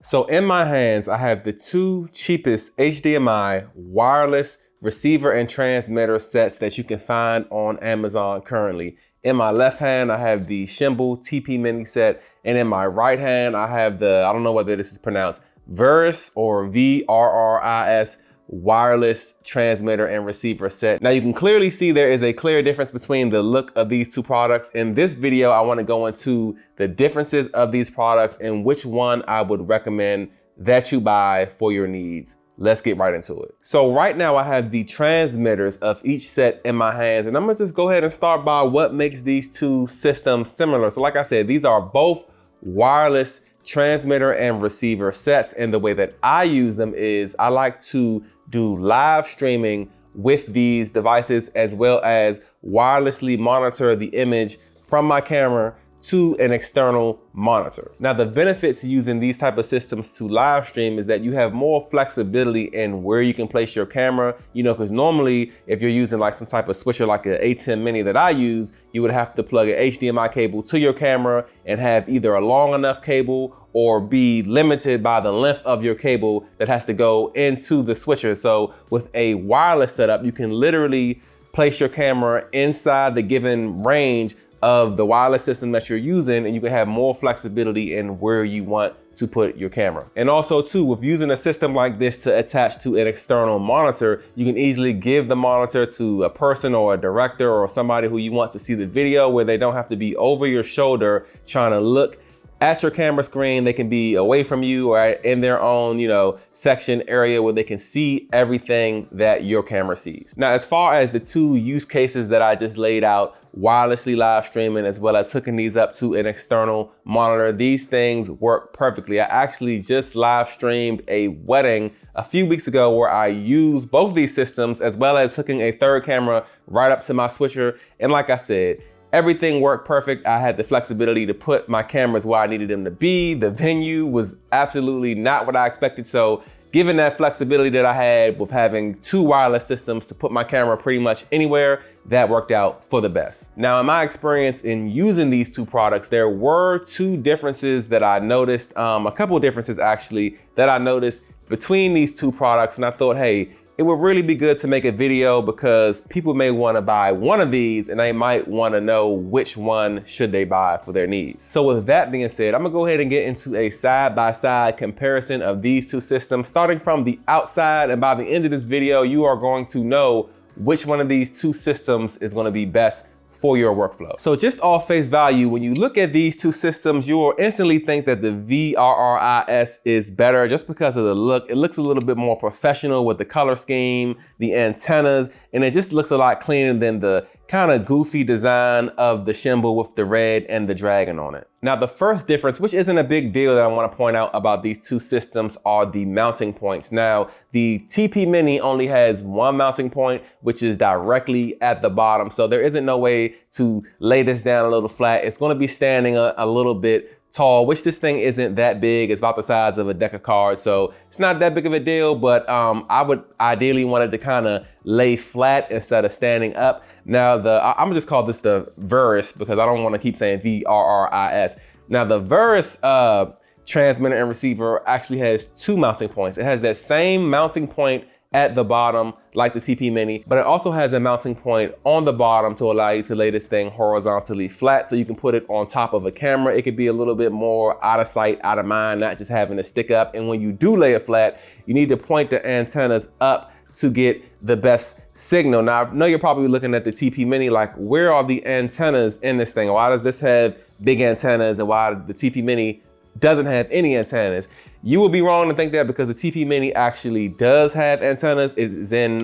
So in my hands, I have the two cheapest HDMI wireless receiver and transmitter sets that you can find on Amazon currently. In my left hand, I have the Shimbal TP Mini set, and in my right hand, I have the, I don't know whether this is pronounced VRRIS or VRRIS wireless transmitter and receiver set. Now you can clearly see there is a clear difference between the look of these two products. In this video, I want to go into the differences of these products and which one I would recommend that you buy for your needs. Let's get right into it. So right now I have the transmitters of each set in my hands, and I'm gonna just go ahead and start by what makes these two systems similar. So like I said, these are both wireless transmitter and receiver sets, and the way that I use them is I like to do live streaming with these devices, as well as wirelessly monitor the image from my camera to an external monitor. Now, the benefits of using these type of systems to live stream is that you have more flexibility in where you can place your camera, you know, because normally if you're using like some type of switcher like an A10 Mini that I use, you would have to plug an HDMI cable to your camera and have either a long enough cable or be limited by the length of your cable that has to go into the switcher. So with a wireless setup, you can literally place your camera inside the given range of the wireless system that you're using, and you can have more flexibility in where you want to put your camera. And also too, with using a system like this to attach to an external monitor, you can easily give the monitor to a person or a director or somebody who you want to see the video, where they don't have to be over your shoulder trying to look at your camera screen. They can be away from you or in their own, you know, section area where they can see everything that your camera sees. Now, as far as the two use cases that I just laid out, wirelessly live streaming as well as hooking these up to an external monitor, these things work perfectly. I actually just live streamed a wedding a few weeks ago where I used both of these systems as well as hooking a third camera right up to my switcher. And like I said, everything worked perfect. I had the flexibility to put my cameras where I needed them to be. The venue was absolutely not what I expected. So given that flexibility that I had with having two wireless systems to put my camera pretty much anywhere, that worked out for the best. Now, in my experience in using these two products, there were two differences that I noticed, a couple of differences actually, that I noticed between these two products. And I thought, hey, it would really be good to make a video because people may want to buy one of these and they might want to know which one should they buy for their needs. So with that being said, I'm gonna go ahead and get into a side-by-side comparison of these two systems, starting from the outside. And by the end of this video, you are going to know which one of these two systems is going to be best for your workflow. So just off face value, when you look at these two systems, you will instantly think that the VRRIS is better just because of the look. It looks a little bit more professional with the color scheme, the antennas, and it just looks a lot cleaner than the kind of goofy design of the Shimbal with the red and the dragon on it. Now, the first difference, which isn't a big deal that I want to point out about these two systems, are the mounting points. Now, the TP Mini only has one mounting point, which is directly at the bottom. So there isn't no way to lay this down a little flat. It's going to be standing a little bit tall, which this thing isn't that big. It's about the size of a deck of cards, so it's not that big of a deal, but I would ideally want it to kind of lay flat instead of standing up. Now, I'm gonna just call this the VRRIS because I don't want to keep saying VRRIS. Now, the VRRIS transmitter and receiver actually has two mounting points. It has that same mounting point at the bottom like the TP Mini, but it also has a mounting point on the bottom to allow you to lay this thing horizontally flat, so you can put it on top of a camera. It could be a little bit more out of sight, out of mind, not just having to stick up. And when you do lay it flat, you need to point the antennas up to get the best signal. Now, I know you're probably looking at the TP Mini like, where are the antennas in this thing? Why does this have big antennas and why the TP Mini doesn't have any antennas? You will be wrong to think that because the TP Mini actually does have antennas. It is in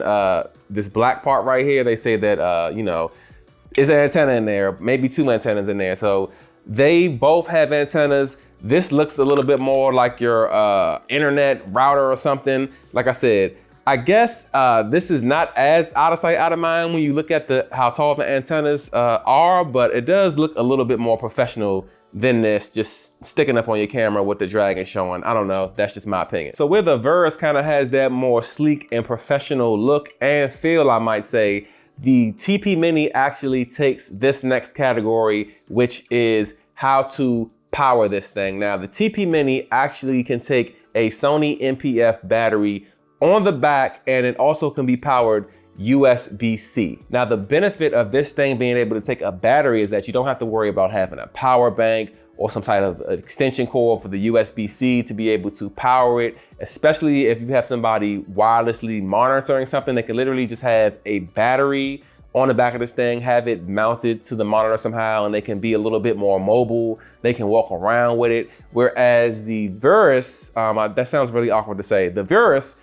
this black part right here. They say that, you know, it's an antenna in there, maybe two antennas in there. So they both have antennas. This looks a little bit more like your internet router or something. Like I said, I guess this is not as out of sight, out of mind when you look at how tall the antennas are, but it does look a little bit more professional than this, just sticking up on your camera with the dragon showing. I don't know, that's just my opinion. So where the VRRIS kind of has that more sleek and professional look and feel, I might say, the TP Mini actually takes this next category, which is how to power this thing. Now, the TP Mini actually can take a Sony NP-F battery on the back, and it also can be powered USB-C. Now, the benefit of this thing being able to take a battery is that you don't have to worry about having a power bank or some type of extension cord for the USB-C to be able to power it, especially if you have somebody wirelessly monitoring something. They can literally just have a battery on the back of this thing, have it mounted to the monitor somehow, and they can be a little bit more mobile. They can walk around with it. Whereas the Verus, that sounds really awkward to say, the Verus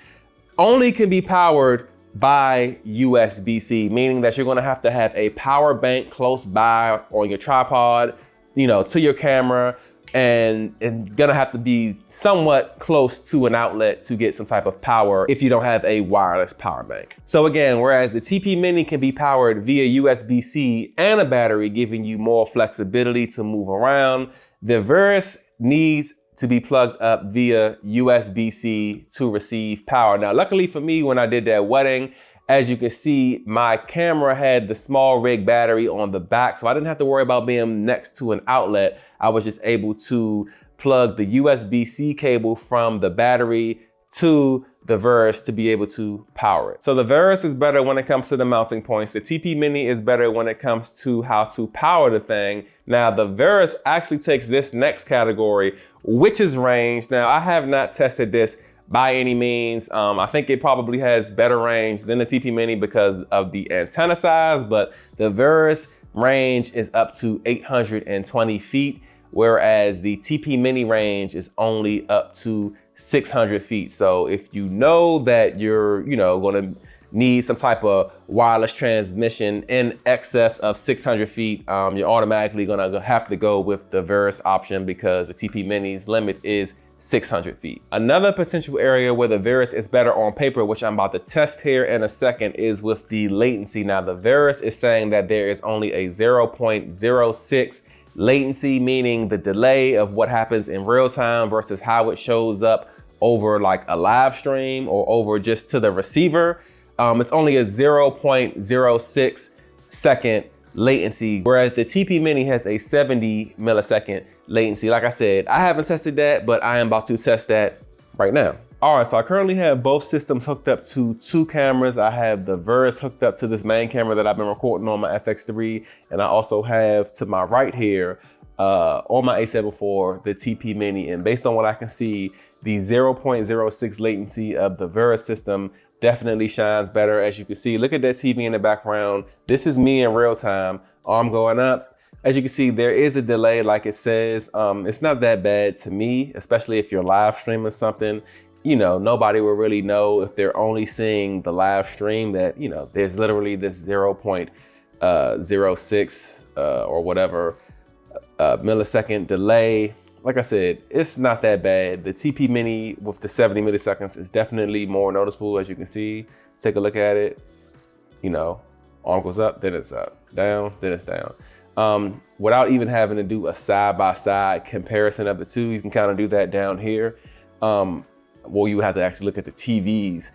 only can be powered by USB-C, meaning that you're gonna have to have a power bank close by on your tripod, you know, to your camera, and gonna have to be somewhat close to an outlet to get some type of power if you don't have a wireless power bank. So again, whereas the TP Mini can be powered via USB-C and a battery, giving you more flexibility to move around, the Verus needs to be plugged up via USB-C to receive power. Now, luckily for me, when I did that wedding, as you can see, my camera had the small rig battery on the back, so I didn't have to worry about being next to an outlet. I was just able to plug the USB-C cable from the battery to the Verus to be able to power it. So the Verus is better when it comes to the mounting points. The TP Mini is better when it comes to how to power the thing. Now, the Verus actually takes this next category, which is range. Now, I have not tested this by any means. I think it probably has better range than the TP Mini because of the antenna size, but the Verus range is up to 820 feet, whereas the TP Mini range is only up to 600 feet. So if you know that you're, gonna need some type of wireless transmission in excess of 600 feet, you're automatically gonna have to go with the Verus option because the TP Mini's limit is 600 feet. Another potential area where the Verus is better on paper, which I'm about to test here in a second, is with the latency. Now, the Verus is saying that there is only a 0.06 latency, meaning the delay of what happens in real time versus how it shows up over like a live stream or over just to the receiver. It's only a 0.06 second latency, whereas the TP Mini has a 70 millisecond latency. Like I said, I haven't tested that, but I am about to test that right now. All right, so I currently have both systems hooked up to two cameras. I have the Verus hooked up to this main camera that I've been recording on my FX3, and I also have to my right here on my A7 IV the TP Mini. And based on what I can see, the 0.06 latency of the Verus system definitely shines better. As you can see, look at that TV in the background. This is me in real time, arm going up. As you can see, there is a delay like it says. It's not that bad to me, especially if you're live streaming something. Nobody will really know if they're only seeing the live stream that, there's literally this 0.06 or whatever millisecond delay. Like I said, it's not that bad. The TP Mini with the 70 milliseconds is definitely more noticeable. As you can see, take a look at it. Arm goes up, then it's up, down, then it's down. Without even having to do a side-by-side comparison of the two, you can kind of do that down here. Well, you have to actually look at the TVs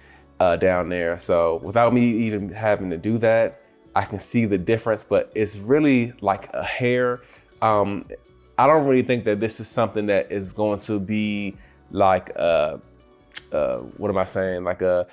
down there. So without me even having to do that, I can see the difference, but it's really like a hair. I don't really think that this is something that is going to be like, what am I saying? Like a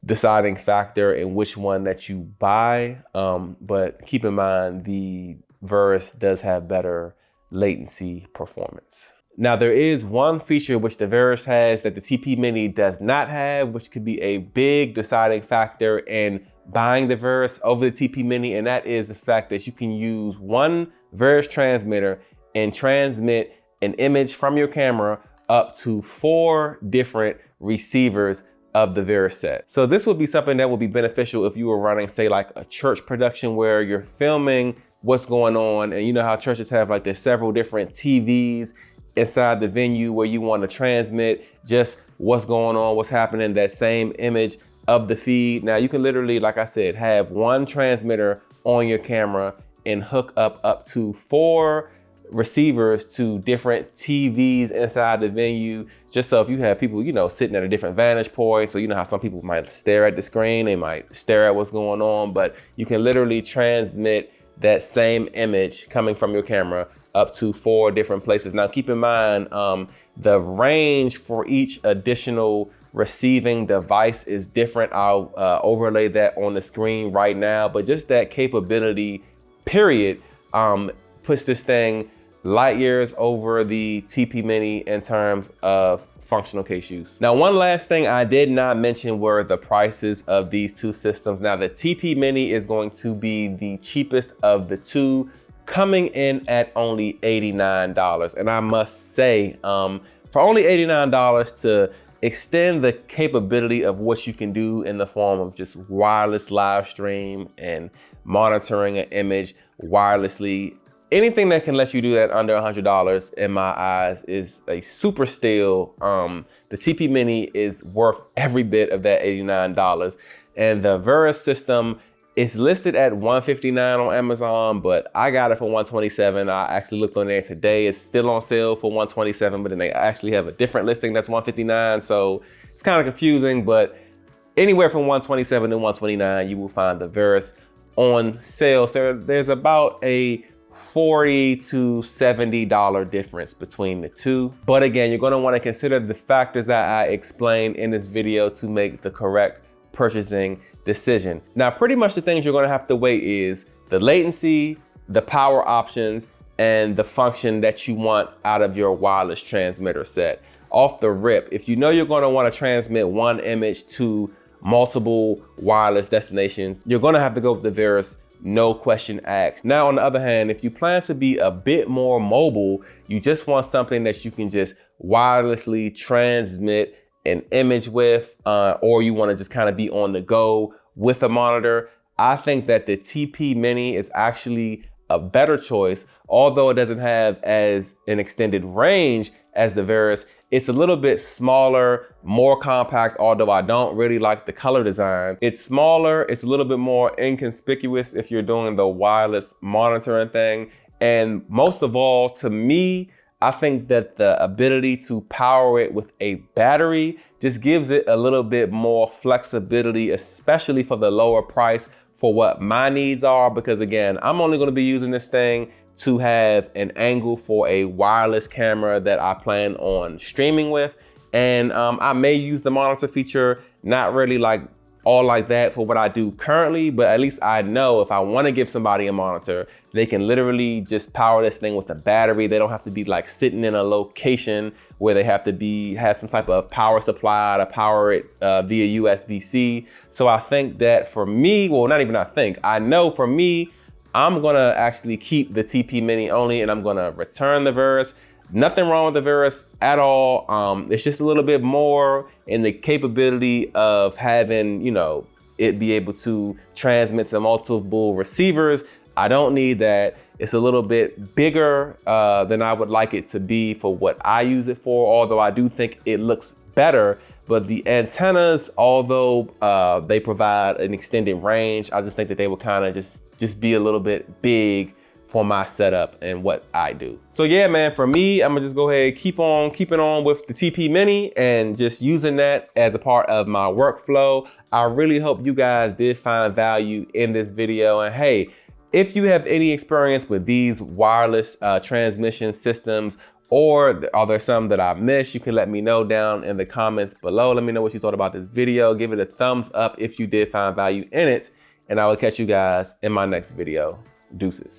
deciding factor in which one that you buy. But keep in mind, the Verus does have better latency performance. Now, there is one feature which the Verus has that the TP Mini does not have, which could be a big deciding factor in buying the Verus over the TP Mini, and that is the fact that you can use one Verus transmitter and transmit an image from your camera up to 4 different receivers of the Verus set. So this would be something that would be beneficial if you were running, say, like a church production where you're filming what's going on, and you know how churches have like there's several different TVs inside the venue where you want to transmit just what's going on, what's happening, that same image of the feed. Now you can literally, like I said, have one transmitter on your camera and hook up to 4 receivers to different TVs inside the venue, just so if you have people, sitting at a different vantage point. So you know how some people might stare at the screen, they might stare at what's going on, but you can literally transmit that same image coming from your camera up to 4 different places. Now keep in mind, the range for each additional receiving device is different. I'll overlay that on the screen right now, but just that capability, period, puts this thing light years over the TP Mini in terms of functional case use. Now, one last thing I did not mention were the prices of these two systems. Now, the TP Mini is going to be the cheapest of the two, coming in at only $89. And I must say, for only $89 to extend the capability of what you can do in the form of just wireless live stream and monitoring an image wirelessly, anything that can let you do that under $100 in my eyes is a super steal. The TP Mini is worth every bit of that $89. And the Verus system is listed at $159 on Amazon, but I got it for $127. I actually looked on there today. It's still on sale for $127, but then they actually have a different listing that's $159. So it's kind of confusing, but anywhere from $127 to $129, you will find the Verus on sale. So there's about a $40 to $70 difference between the two. But again, you're gonna wanna consider the factors that I explained in this video to make the correct purchasing decision. Now, pretty much the things you're gonna have to weigh is the latency, the power options, and the function that you want out of your wireless transmitter set. Off the rip, if you know you're gonna wanna transmit one image to multiple wireless destinations, you're gonna have to go with the Verus, no question asked. Now, on the other hand, if you plan to be a bit more mobile, you just want something that you can just wirelessly transmit an image with, or you want to just kind of be on the go with a monitor, I think that the TP Mini is actually a better choice. Although it doesn't have as an extended range as the Verus, it's a little bit smaller, more compact, although I don't really like the color design. It's smaller, it's a little bit more inconspicuous if you're doing the wireless monitoring thing. And most of all, to me, I think that the ability to power it with a battery just gives it a little bit more flexibility, especially for the lower price for what my needs are. Because again, I'm only gonna be using this thing to have an angle for a wireless camera that I plan on streaming with. And I may use the monitor feature, not really like all like that for what I do currently, but at least I know if I wanna give somebody a monitor, they can literally just power this thing with a battery. They don't have to be like sitting in a location where they have to have some type of power supply to power it via USB-C. So I think that for me, well, not even I think, I know for me, I'm gonna actually keep the TP Mini only, and I'm gonna return the Verus. Nothing wrong with the Verus at all. It's just a little bit more in the capability of having, you know, it be able to transmit to multiple receivers. I don't need that. It's a little bit bigger than I would like it to be for what I use it for, although I do think it looks better. But the antennas, although they provide an extended range, I just think that they would kind of just be a little bit big for my setup and what I do. So yeah, man, for me, I'm gonna just go ahead, keep on keeping on with the TP Mini and just using that as a part of my workflow. I really hope you guys did find value in this video. And hey, if you have any experience with these wireless transmission systems, or are there some that I missed, you can let me know down in the comments below. Let me know what you thought about this video. Give it a thumbs up if you did find value in it. And I will catch you guys in my next video. Deuces.